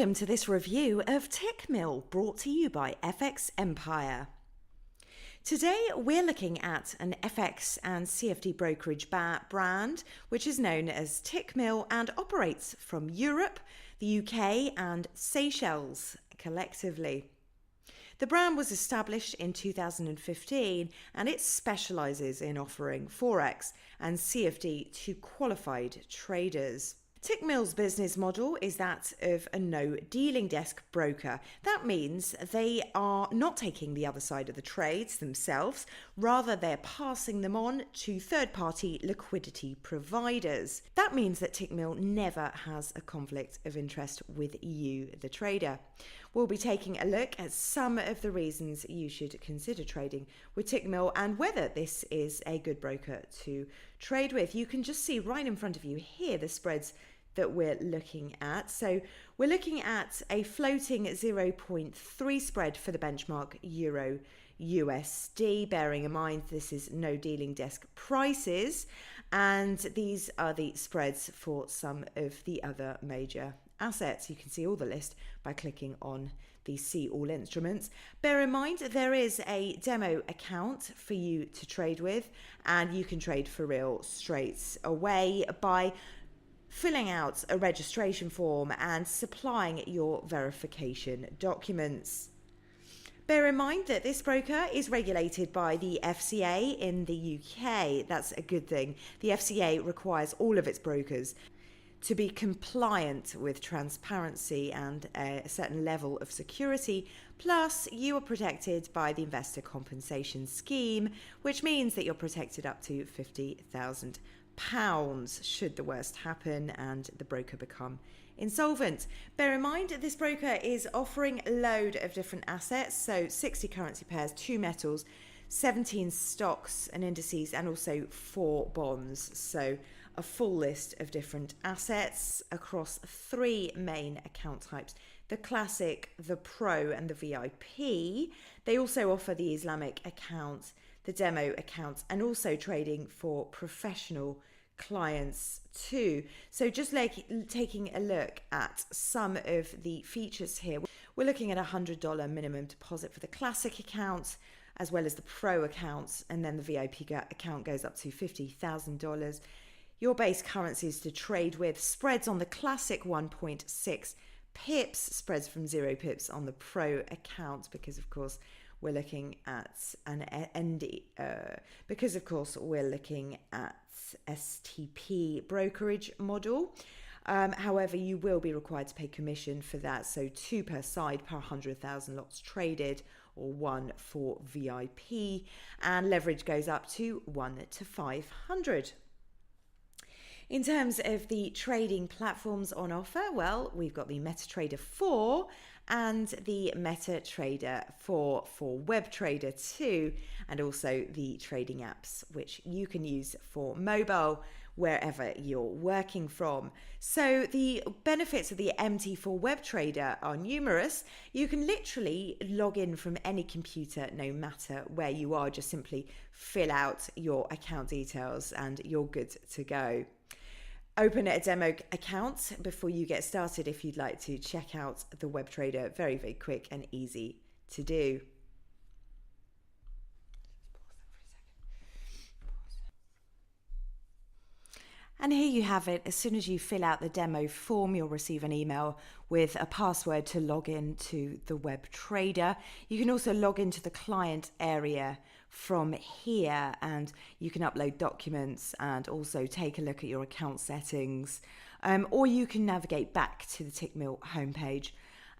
Welcome to this review of Tickmill, brought to you by FX Empire. Today we're looking at an FX and CFD brokerage brand which is known as Tickmill and operates from Europe, the UK and Seychelles collectively. The brand was established in 2015 and it specialises in offering Forex and CFD to qualified traders. Tickmill's business model is that of a no dealing desk broker. That means they are not taking the other side of the trades themselves, rather they're passing them on to third-party liquidity providers. That means that Tickmill never has a conflict of interest with you, the trader. We'll be taking a look at some of the reasons you should consider trading with Tickmill and whether this is a good broker to trade with. You can just see right in front of you here the spreads that we're looking at. So we're looking at a floating 0.3 spread for the benchmark Euro USD, bearing in mind this is no dealing desk prices, and these are the spreads for some of the other major assets. You can see all the list by clicking on the See All instruments. Bear in mind there is a demo account for you to trade with, and you can trade for real straight away by filling out a registration form and supplying your verification documents. Bear in mind that this broker is regulated by the FCA in the UK. That's a good thing. The FCA requires all of its brokers to be compliant with transparency and a certain level of security. Plus, you are protected by the Investor Compensation Scheme, which means that you're protected up to £50,000 should the worst happen and the broker become insolvent. Bear in mind this broker is offering a load of different assets, so 60 currency pairs, 2 metals, 17 stocks and indices, and also 4 bonds. So a full list of different assets across 3 main account types: the classic, the pro and the VIP. They also offer the Islamic account, the demo account, and also trading for professional clients too. So just like taking a look at some of the features here, we're looking at $100 minimum deposit for the classic account as well as the pro accounts, and then the VIP account goes up to $50,000. Your base currencies to trade with: spreads on the classic 1.6 pips, spreads from 0 pips on the pro account, because of course we're looking at STP brokerage model. However, you will be required to pay commission for that, so 2 per side per 100,000 lots traded, or 1 for VIP, and leverage goes up to 1 to 500. In terms of the trading platforms on offer, well, we've got the MetaTrader 4 and the MetaTrader 4 for WebTrader 2, and also the trading apps which you can use for mobile wherever you're working from. So the benefits of the MT4 WebTrader are numerous. You can literally log in from any computer no matter where you are. Just simply fill out your account details and you're good to go. Open a demo account before you get started if you'd like to check out the WebTrader. Very, very quick and easy to do. And here you have it. As soon as you fill out the demo form, you'll receive an email with a password to log in to the WebTrader. You can also log into the client area from here, and you can upload documents and also take a look at your account settings, or you can navigate back to the Tickmill homepage.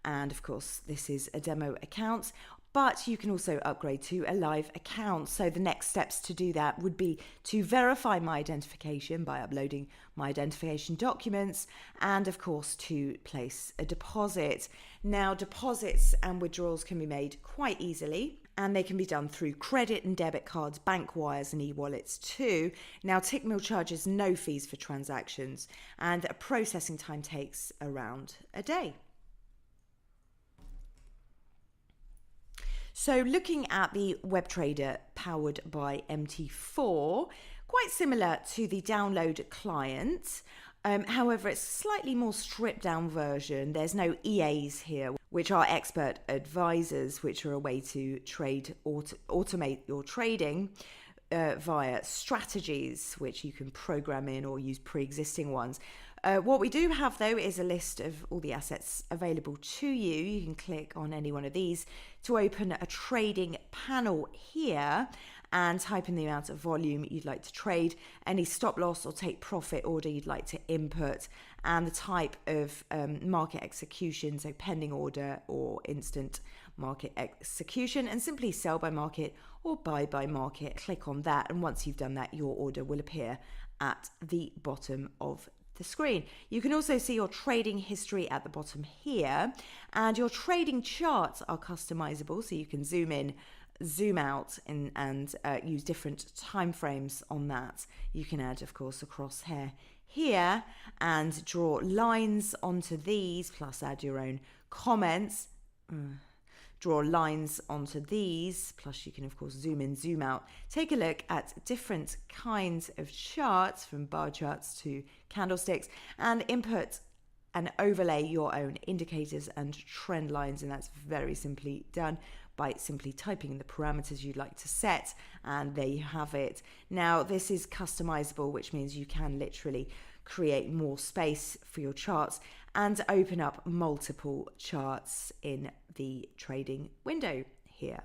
And of course, this is a demo account, but you can also upgrade to a live account. So the next steps to do that would be to verify my identification by uploading my identification documents, and of course to place a deposit. Now, deposits and withdrawals can be made quite easily, and they can be done through credit and debit cards, bank wires and e-wallets too. Now, Tickmill charges no fees for transactions, and a processing time takes around a day. So looking at the WebTrader powered by MT4, quite similar to the download client. However, it's a slightly more stripped down version. There's no EAs here, which are expert advisors, which are a way to automate your trading via strategies, which you can program in or use pre-existing ones. What we do have, though, is a list of all the assets available to you. You can click on any one of these to open a trading panel here and type in the amount of volume you'd like to trade, any stop loss or take profit order you'd like to input, and the type of market execution, so pending order or instant market execution, and simply sell by market or buy by market. Click on that, and once you've done that, your order will appear at the bottom of the screen. You can also see your trading history at the bottom here, and your trading charts are customizable, so you can zoom in, zoom out, and use different time frames on that. You can add, of course, a crosshair here and draw lines onto these, plus add your own comments. Draw lines onto these, plus you can, of course, zoom in, zoom out. Take a look at different kinds of charts, from bar charts to candlesticks, and input and overlay your own indicators and trend lines, and that's very simply done by simply typing in the parameters you'd like to set, and there you have it. Now, this is customizable, which means you can literally create more space for your charts and open up multiple charts in the trading window here.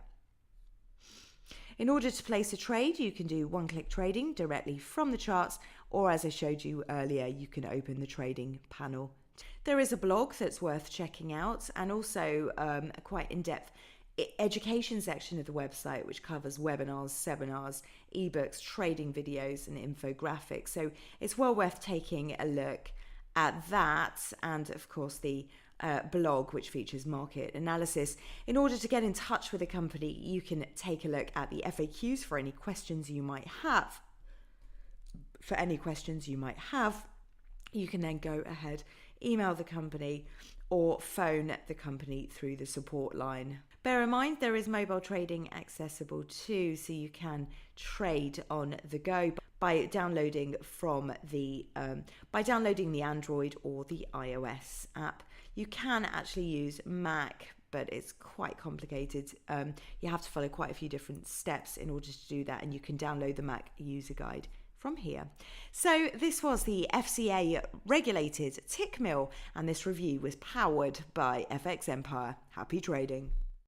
In order to place a trade, you can do one-click trading directly from the charts, or as I showed you earlier, you can open the trading panel. There is a blog that's worth checking out, and also a quite in-depth education section of the website, which covers webinars, seminars, ebooks, trading videos, and infographics. So it's well worth taking a look at that, and of course the blog, which features market analysis. In order to get in touch with the company, you can take a look at the FAQs for any questions you might have. You can then go ahead, email the company, or phone the company through the support line. Bear in mind, there is mobile trading accessible too, so you can trade on the go by downloading the Android or the iOS app. You can actually use Mac, but it's quite complicated. You have to follow quite a few different steps in order to do that, and you can download the Mac user guide from here. So this was the FCA regulated Tickmill, and this review was powered by FX Empire. Happy trading.